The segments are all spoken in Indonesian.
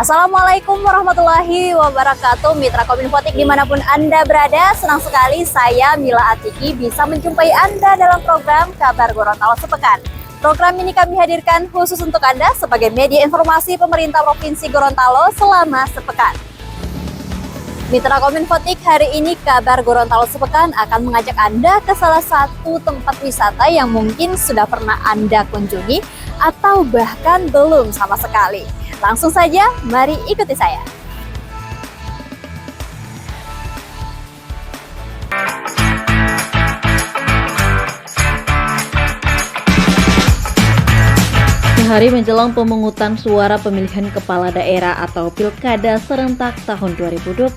Assalamualaikum warahmatullahi wabarakatuh. Mitra Kominfotik dimanapun Anda berada, senang sekali saya Mila Atiki bisa menjumpai Anda dalam program Kabar Gorontalo Sepekan. Program ini kami hadirkan khusus untuk Anda sebagai media informasi pemerintah Provinsi Gorontalo selama sepekan. Mitra Kominfotik, hari ini Kabar Gorontalo Sepekan akan mengajak Anda ke salah satu tempat wisata yang mungkin sudah pernah Anda kunjungi atau bahkan belum sama sekali. Langsung saja, mari ikuti saya. Sehari menjelang pemungutan suara pemilihan kepala daerah atau Pilkada serentak tahun 2024,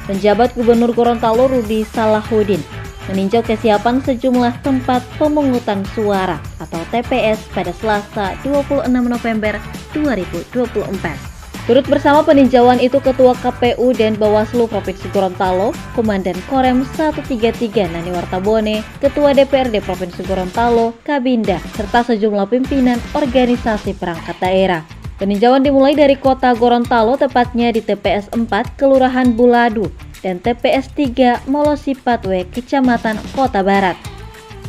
penjabat Gubernur Gorontalo Rudy Salahuddin meninjau kesiapan sejumlah tempat pemungutan suara atau TPS pada Selasa 26 November 2024. Turut bersama peninjauan itu Ketua KPU dan Bawaslu Provinsi Gorontalo, Komandan Korem 133 Nani Wartabone, Ketua DPRD Provinsi Gorontalo, Kabinda, serta sejumlah pimpinan organisasi perangkat daerah. Peninjauan dimulai dari Kota Gorontalo, tepatnya di TPS 4 Kelurahan Buladu dan TPS 3 Molosipatwe, Kecamatan Kota Barat.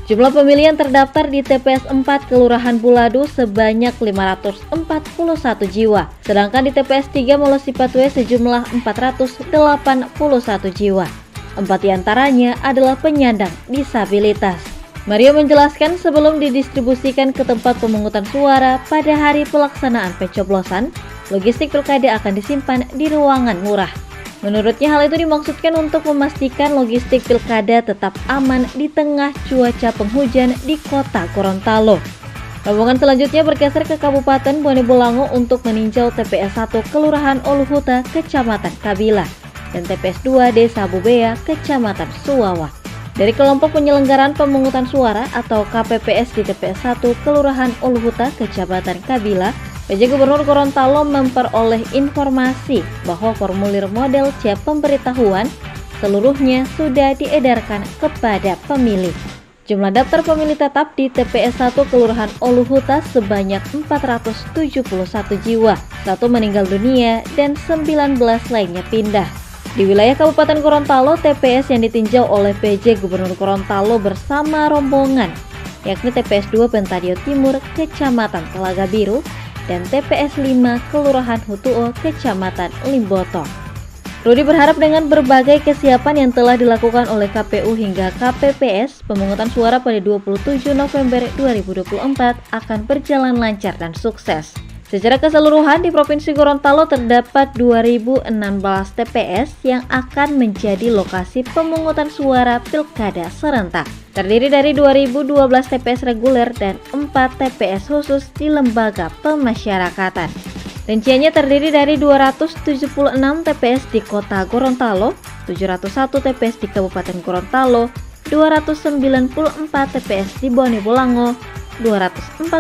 Jumlah pemilih yang terdaftar di TPS 4 Kelurahan Buladu sebanyak 541 jiwa, sedangkan di TPS 3 Molosipatwe sejumlah 481 jiwa. 4 diantaranya adalah penyandang disabilitas. Mario menjelaskan sebelum didistribusikan ke tempat pemungutan suara pada hari pelaksanaan pencoblosan, logistik pilkada akan disimpan di ruangan murah. Menurutnya hal itu dimaksudkan untuk memastikan logistik pilkada tetap aman di tengah cuaca penghujan di Kota Gorontalo. Rombongan selanjutnya bergeser ke Kabupaten Bone Bolango untuk meninjau TPS 1 Kelurahan Oluhuta, Kecamatan Kabila, dan TPS 2 Desa Bubea, Kecamatan Suwawa. Dari kelompok penyelenggaraan pemungutan suara atau KPPS di TPS 1 Kelurahan Oluhuta, Kecamatan Kabila, PJ Gubernur Gorontalo memperoleh informasi bahwa formulir model C pemberitahuan seluruhnya sudah diedarkan kepada pemilih. Jumlah daftar pemilih tetap di TPS 1 Kelurahan Oluhuta sebanyak 471 jiwa, 1 meninggal dunia dan 19 lainnya pindah. Di wilayah Kabupaten Gorontalo, TPS yang ditinjau oleh PJ Gubernur Gorontalo bersama rombongan, yakni TPS 2 Bentadio Timur, Kecamatan Telaga Biru, dan TPS 5 Kelurahan Hutuo, Kecamatan Limboto. Rudy berharap dengan berbagai kesiapan yang telah dilakukan oleh KPU hingga KPPS, pemungutan suara pada 27 November 2024 akan berjalan lancar dan sukses. Secara keseluruhan di Provinsi Gorontalo terdapat 2016 TPS yang akan menjadi lokasi pemungutan suara Pilkada serentak. Terdiri dari 2012 TPS reguler dan 4 TPS khusus di lembaga pemasyarakatan. Rinciannya terdiri dari 276 TPS di Kota Gorontalo, 701 TPS di Kabupaten Gorontalo, 294 TPS di Bone Bolango, 245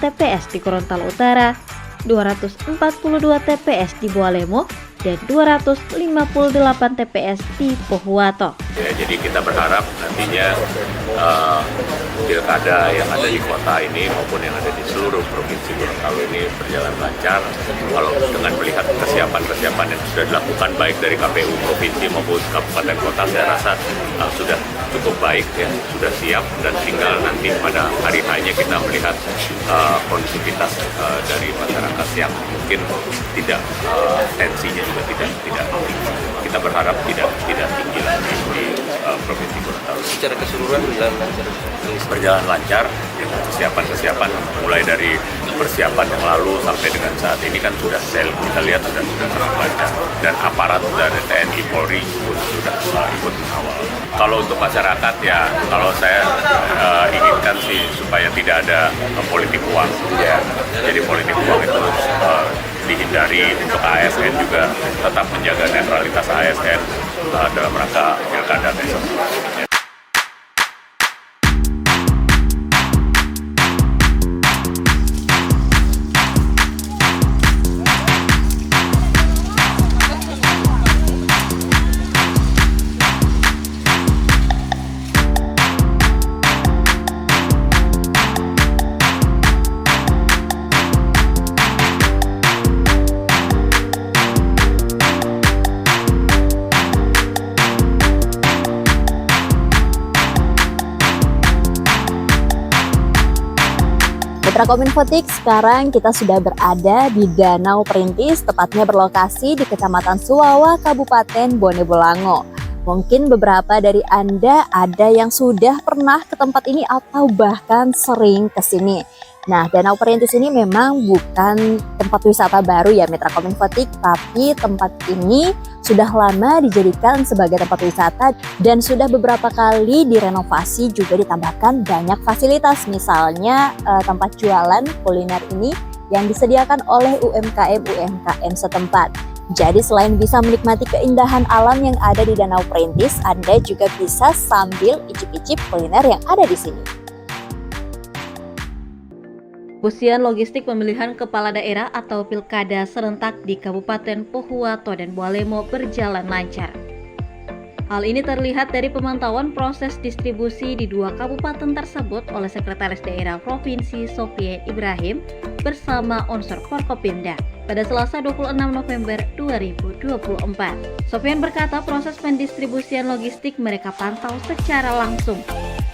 TPS di Gorontalo Utara, 242 TPS di Bualemo, dan 258 TPS di Pohuwato. Ya, jadi kita berharap nantinya pilkada yang ada di kota ini maupun yang ada di seluruh provinsi Gorontalo ini berjalan lancar. Kalau dengan melihat kesiapan yang sudah dilakukan baik dari KPU provinsi maupun kabupaten kota, saya rasa sudah cukup baik ya, sudah siap, dan tinggal nanti pada hari hanya kita melihat kondusivitas dari masyarakat yang mungkin tidak tensinya juga tidak tinggi. Kita berharap tidak tinggi lagi di provinsi Gorontalo. Secara keseluruhan berjalan lancar dengan kesiapan mulai dari persiapan yang lalu sampai dengan saat ini kan sudah kita lihat sudah sangat lancar, dan aparat dari TNI Polri pun sudah ikut mengawal. Kalau untuk masyarakat ya, kalau saya inginkan sih supaya tidak ada politik uang ya. Jadi politik uang itu dihindari. Untuk ASN juga tetap menjaga netralitas ASN dalam rangka pilkada besok. Mitra Kominfotik, sekarang kita sudah berada di Danau Perintis, tepatnya berlokasi di Kecamatan Suwawa, Kabupaten Bone Bolango. Mungkin beberapa dari Anda ada yang sudah pernah ke tempat ini atau bahkan sering ke sini. Nah, Danau Perintis ini memang bukan tempat wisata baru ya Mitra Kominfotik, tapi tempat ini sudah lama dijadikan sebagai tempat wisata dan sudah beberapa kali direnovasi, juga ditambahkan banyak fasilitas, misalnya tempat jualan kuliner ini yang disediakan oleh UMKM setempat. Jadi selain bisa menikmati keindahan alam yang ada di Danau Perintis, Anda juga bisa sambil icip-icip kuliner yang ada di sini. Ujian logistik pemilihan kepala daerah atau pilkada serentak di Kabupaten Pohuwato dan Bualemo berjalan lancar. Hal ini terlihat dari pemantauan proses distribusi di dua kabupaten tersebut oleh Sekretaris Daerah Provinsi Sofyan Ibrahim bersama unsur Forkopimda pada Selasa 26 November 2024. Sofyan berkata proses pendistribusian logistik mereka pantau secara langsung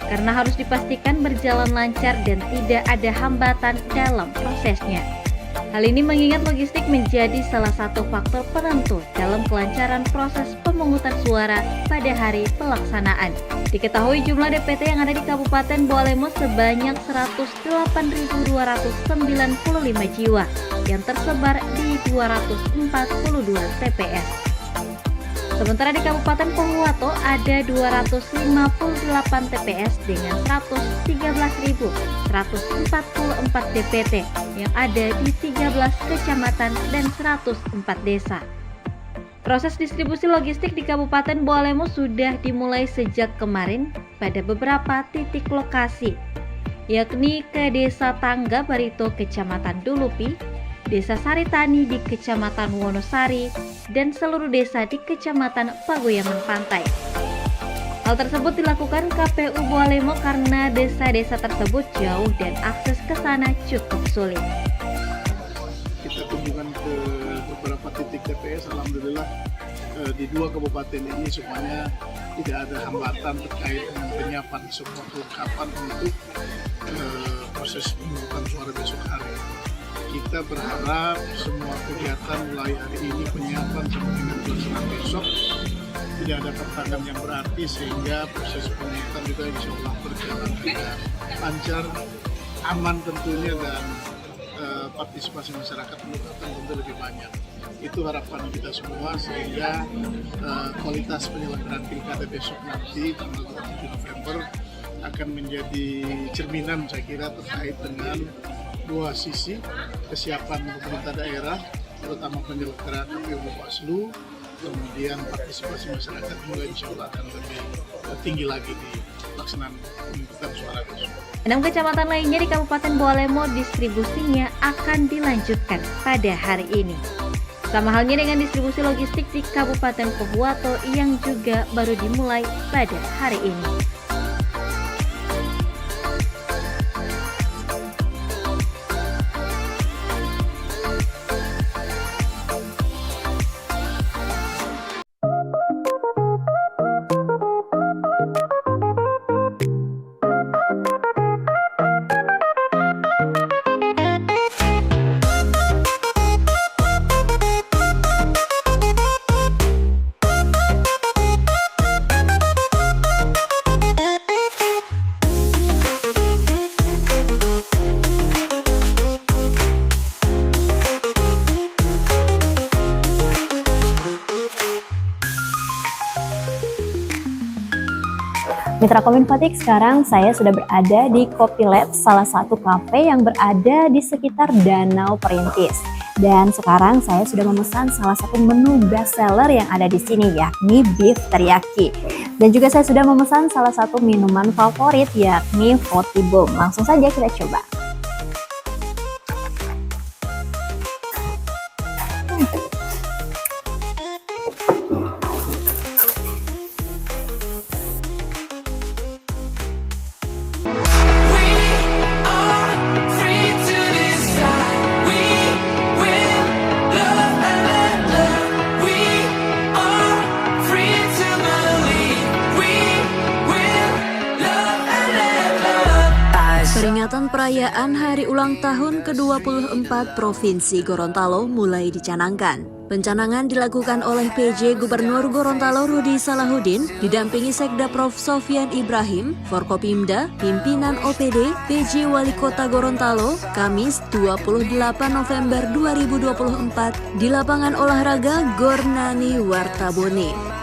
karena harus dipastikan berjalan lancar dan tidak ada hambatan dalam prosesnya. Hal ini mengingat logistik menjadi salah satu faktor penentu dalam kelancaran proses pemungutan suara pada hari pelaksanaan. Diketahui jumlah DPT yang ada di Kabupaten Bualemo sebanyak 108.295 jiwa yang tersebar di 242 TPS. Sementara di Kabupaten Pohuwato ada 258 TPS dengan 113.144 DPT yang ada di 13 kecamatan dan 104 desa. Proses distribusi logistik di Kabupaten Bualemo sudah dimulai sejak kemarin pada beberapa titik lokasi, yakni ke Desa Tangga Barito, Kecamatan Dulupi, Desa Saritani di Kecamatan Wonosari, dan seluruh desa di Kecamatan Pagoyangan Pantai. Hal tersebut dilakukan KPU Bualemo karena desa-desa tersebut jauh dan akses ke sana cukup sulit. Kita kunjungan ke beberapa titik TPS, alhamdulillah di dua kabupaten ini semuanya tidak ada hambatan terkait dengan penyiapan semua kelengkapan untuk proses pemungutan suara besok hari. Kita berharap semua kegiatan mulai hari ini penyiapan sampai dengan pelaksanaan besok tidak ada pertahanan yang berarti, sehingga proses pemungutan juga insya Allah berjalan dengan lancar, aman tentunya, dan partisipasi masyarakat pemungutan tentu lebih banyak. Itu harapan kita semua, sehingga kualitas penyelenggaraan pilkada besok nanti tanggal 27 November akan menjadi cerminan saya kira terkait dengan dua sisi, kesiapan pemerintah daerah, terutama penyelenggaraan KPU Bawaslu, kemudian partisipasi masyarakat juga insya Allah akan lebih tinggi lagi di pelaksanaan pemungutan suara besok. 6 kecamatan lainnya di Kabupaten Bualemo distribusinya akan dilanjutkan pada hari ini. Sama halnya dengan distribusi logistik di Kabupaten Pohuwato yang juga baru dimulai pada hari ini. Mitra Kominfotik, sekarang saya sudah berada di Kopilet, salah satu kafe yang berada di sekitar Danau Perintis. Dan sekarang saya sudah memesan salah satu menu best seller yang ada di sini, yakni beef teriyaki. Dan juga saya sudah memesan salah satu minuman favorit, yakni Votibom. Langsung saja kita coba. Peringatan perayaan hari ulang tahun ke-24 Provinsi Gorontalo mulai dicanangkan. Pencanangan dilakukan oleh PJ Gubernur Gorontalo Rudi Salahuddin, didampingi Sekda Prof. Sofyan Ibrahim, Forkopimda, pimpinan OPD, PJ Wali Kota Gorontalo, Kamis 28 November 2024 di lapangan olahraga Gor Nani Wartabone.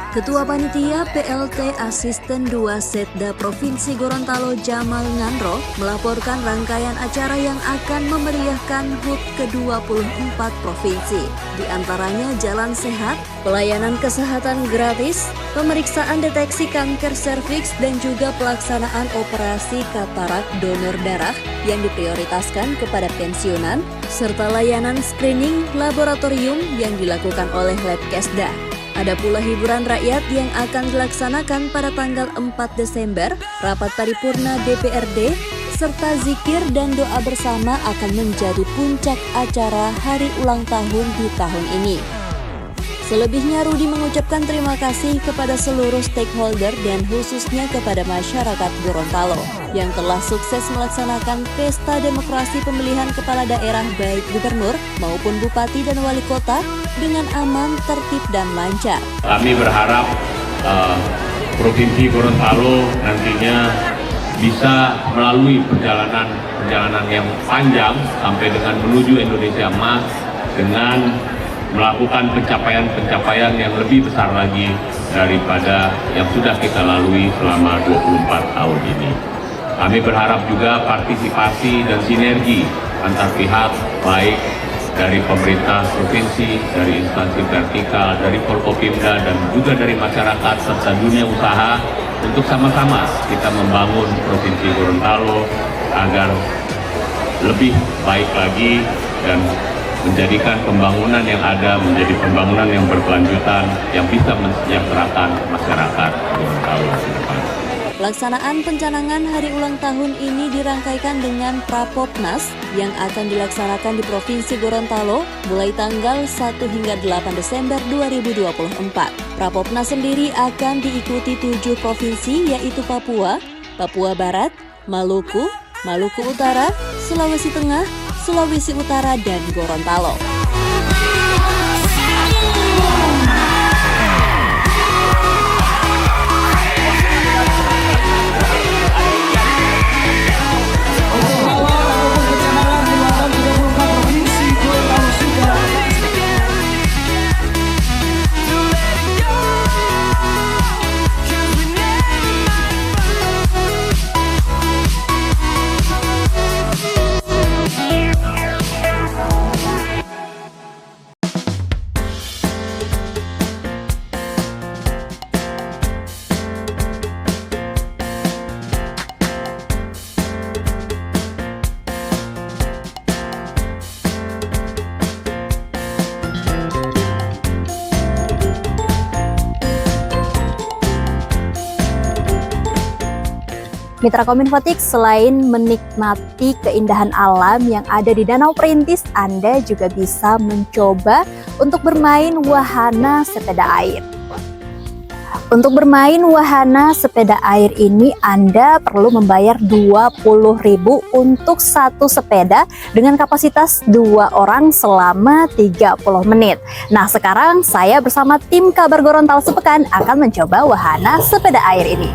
Ketua Panitia PLT Asisten 2 Setda Provinsi Gorontalo Jamal Ngandro melaporkan rangkaian acara yang akan memeriahkan HUT ke-24 Provinsi. Di antaranya jalan sehat, pelayanan kesehatan gratis, pemeriksaan deteksi kanker serviks dan juga pelaksanaan operasi katarak donor darah yang diprioritaskan kepada pensiunan, serta layanan screening laboratorium yang dilakukan oleh Labkesda. Ada pula hiburan rakyat yang akan dilaksanakan pada tanggal 4 Desember, rapat paripurna DPRD, serta zikir dan doa bersama akan menjadi puncak acara hari ulang tahun di tahun ini. Selebihnya Rudi mengucapkan terima kasih kepada seluruh stakeholder dan khususnya kepada masyarakat Gorontalo yang telah sukses melaksanakan pesta demokrasi pemilihan kepala daerah baik gubernur maupun bupati dan wali kota dengan aman, tertib, dan lancar. Kami berharap Provinsi Gorontalo nantinya bisa melalui perjalanan yang panjang sampai dengan menuju Indonesia Emas dengan melakukan pencapaian yang lebih besar lagi daripada yang sudah kita lalui selama 24 tahun ini. Kami berharap juga partisipasi dan sinergi antar pihak, baik dari pemerintah provinsi, dari instansi vertikal, dari Forkopimda, dan juga dari masyarakat serta dunia usaha untuk sama-sama kita membangun Provinsi Gorontalo agar lebih baik lagi dan menjadikan pembangunan yang ada menjadi pembangunan yang berkelanjutan yang bisa mensejahterakan masyarakat Gorontalo ke depan. Pelaksanaan pencanangan hari ulang tahun ini dirangkaikan dengan Prapopnas yang akan dilaksanakan di Provinsi Gorontalo mulai tanggal 1 hingga 8 Desember 2024. Prapopnas sendiri akan diikuti 7 provinsi yaitu Papua, Papua Barat, Maluku, Maluku Utara, Sulawesi Tengah, Sulawesi Utara, dan Gorontalo. Mitra Kominfotik, selain menikmati keindahan alam yang ada di Danau Perintis, Anda juga bisa mencoba untuk bermain wahana sepeda air. Untuk bermain wahana sepeda air ini Anda perlu membayar Rp20.000 untuk satu sepeda dengan kapasitas 2 orang selama 30 menit. Nah, sekarang saya bersama tim Kabar Gorontalo Sepekan akan mencoba wahana sepeda air ini.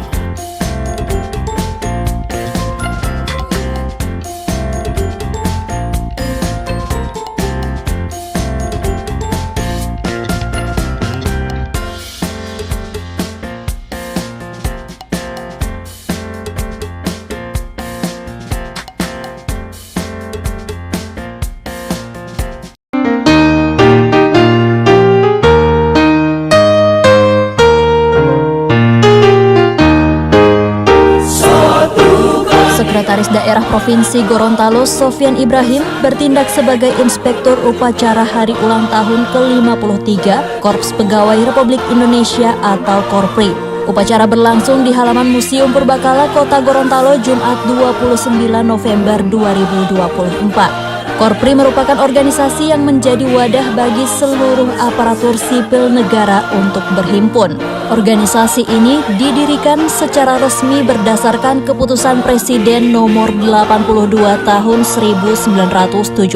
Sekretaris Daerah Provinsi Gorontalo Sofyan Ibrahim bertindak sebagai Inspektur Upacara Hari Ulang Tahun ke-53 Korps Pegawai Republik Indonesia atau Korpri. Upacara berlangsung di halaman Museum Purbakala Kota Gorontalo Jumat 29 November 2024. Korpri merupakan organisasi yang menjadi wadah bagi seluruh aparatur sipil negara untuk berhimpun. Organisasi ini didirikan secara resmi berdasarkan keputusan Presiden nomor 82 tahun 1971.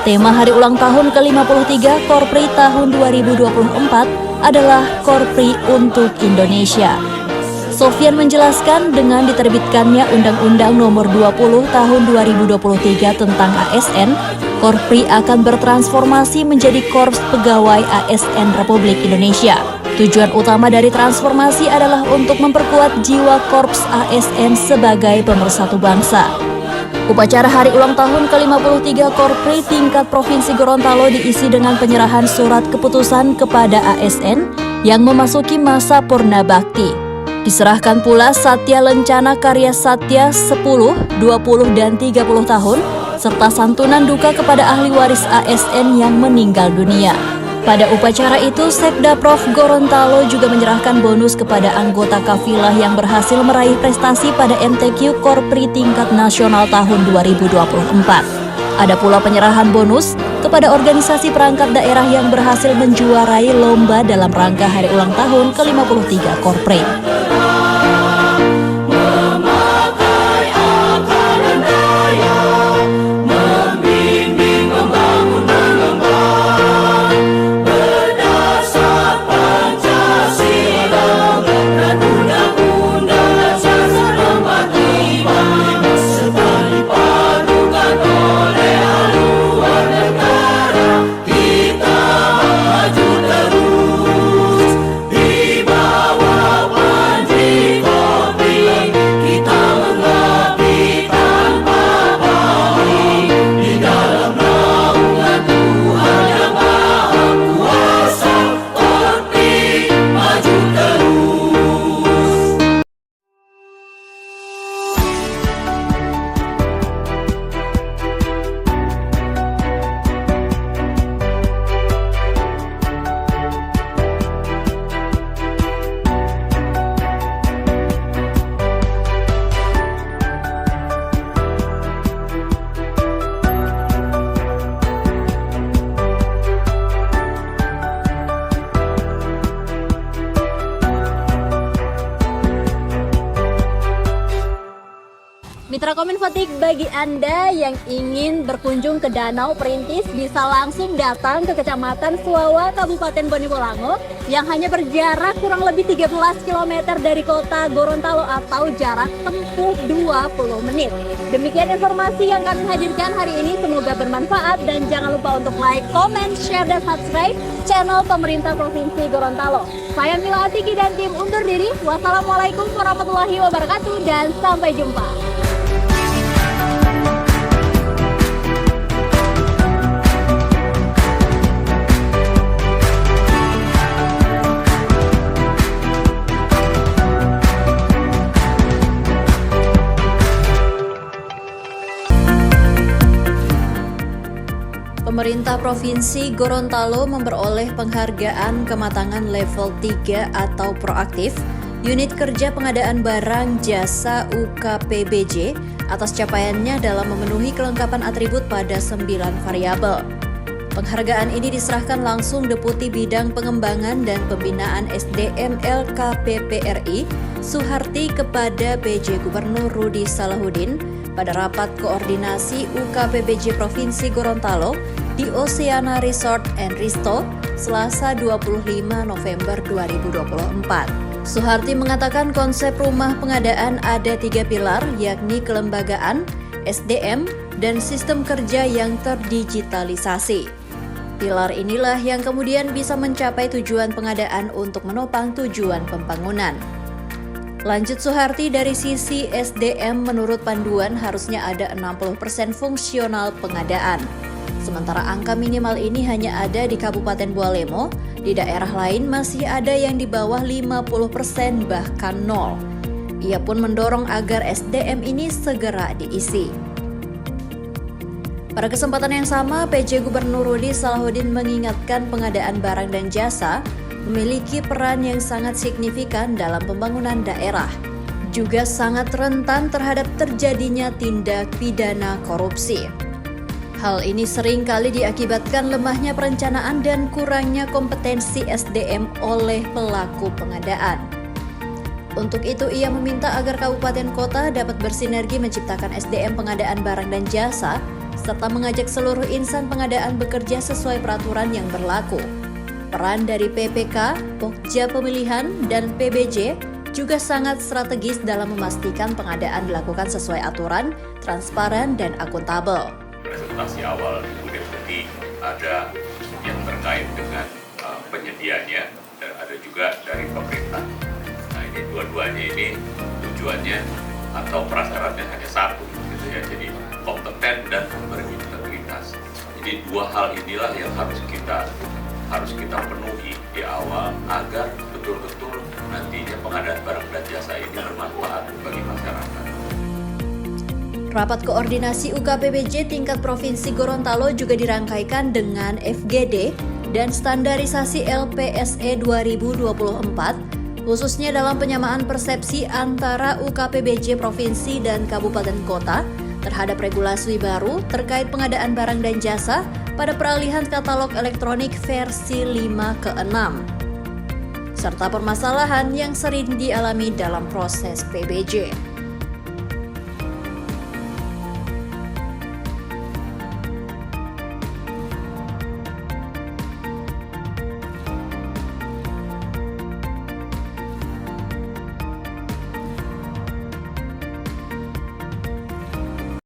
Tema hari ulang tahun ke-53 Korpri tahun 2024 adalah Korpri untuk Indonesia. Sofyan menjelaskan dengan diterbitkannya Undang-Undang Nomor 20 Tahun 2023 tentang ASN, Korpri akan bertransformasi menjadi Korps Pegawai ASN Republik Indonesia. Tujuan utama dari transformasi adalah untuk memperkuat jiwa Korps ASN sebagai pemersatu bangsa. Upacara hari ulang tahun ke-53 Korpri tingkat Provinsi Gorontalo diisi dengan penyerahan surat keputusan kepada ASN yang memasuki masa purna bakti. Diserahkan pula Satya Lencana Karya Satya 10, 20, dan 30 tahun, serta santunan duka kepada ahli waris ASN yang meninggal dunia. Pada upacara itu, Sekda Prof Gorontalo juga menyerahkan bonus kepada anggota kafilah yang berhasil meraih prestasi pada MTQ Korpri tingkat nasional tahun 2024. Ada pula penyerahan bonus kepada organisasi perangkat daerah yang berhasil menjuarai lomba dalam rangka hari ulang tahun ke-53 Korpri. Mitra Kominfotik, bagi Anda yang ingin berkunjung ke Danau Perintis bisa langsung datang ke Kecamatan Suawa, Kabupaten Bone Bolango yang hanya berjarak kurang lebih 13 km dari kota Gorontalo atau jarak tempuh 20 menit. Demikian informasi yang kami hadirkan hari ini, semoga bermanfaat dan jangan lupa untuk like, comment, share, dan subscribe channel pemerintah Provinsi Gorontalo. Saya Mila Atiki dan tim undur diri. Wassalamualaikum warahmatullahi wabarakatuh dan sampai jumpa. Pemerintah Provinsi Gorontalo memperoleh penghargaan kematangan level 3 atau proaktif Unit Kerja Pengadaan Barang Jasa UKPBJ atas capaiannya dalam memenuhi kelengkapan atribut pada 9 variabel. Penghargaan ini diserahkan langsung Deputi Bidang Pengembangan dan Pembinaan SDM LKPPRI Suharti kepada PJ Gubernur Rudi Salahuddin pada rapat koordinasi UKPBJ Provinsi Gorontalo di Oceana Resort and Resto Selasa 25 November 2024. Suharti mengatakan konsep rumah pengadaan ada 3 pilar, yakni kelembagaan, SDM, dan sistem kerja yang terdigitalisasi. Pilar inilah yang kemudian bisa mencapai tujuan pengadaan untuk menopang tujuan pembangunan. Lanjut Suharti, dari sisi SDM menurut panduan harusnya ada 60% fungsional pengadaan. Sementara angka minimal ini hanya ada di Kabupaten Bualemo, di daerah lain masih ada yang di bawah 50% bahkan 0. Ia pun mendorong agar SDM ini segera diisi. Pada kesempatan yang sama, PJ Gubernur Rudi Salahuddin mengingatkan pengadaan barang dan jasa memiliki peran yang sangat signifikan dalam pembangunan daerah, juga sangat rentan terhadap terjadinya tindak pidana korupsi. Hal ini sering kali diakibatkan lemahnya perencanaan dan kurangnya kompetensi SDM oleh pelaku pengadaan. Untuk itu, ia meminta agar kabupaten kota dapat bersinergi menciptakan SDM pengadaan barang dan jasa, serta mengajak seluruh insan pengadaan bekerja sesuai peraturan yang berlaku. Peran dari PPK, Pokja Pemilihan, dan PBJ juga sangat strategis dalam memastikan pengadaan dilakukan sesuai aturan, transparan, dan akuntabel. Presentasi awal Ibu Deputi ada yang terkait dengan penyediaannya dan ada juga dari pemerintah. Nah, ini dua-duanya ini tujuannya atau prasyaratnya hanya satu, gitu ya. Jadi kompeten dan berintegritas. Jadi dua hal inilah yang harus kita penuhi di awal agar betul-betul nantinya pengadaan barang dan jasa ini bermanfaat bagi masyarakat. Rapat koordinasi UKPBJ tingkat Provinsi Gorontalo juga dirangkaikan dengan FGD dan standarisasi LPSE 2024, khususnya dalam penyamaan persepsi antara UKPBJ Provinsi dan Kabupaten Kota terhadap regulasi baru terkait pengadaan barang dan jasa pada peralihan katalog elektronik versi 5 ke 6, serta permasalahan yang sering dialami dalam proses PBJ.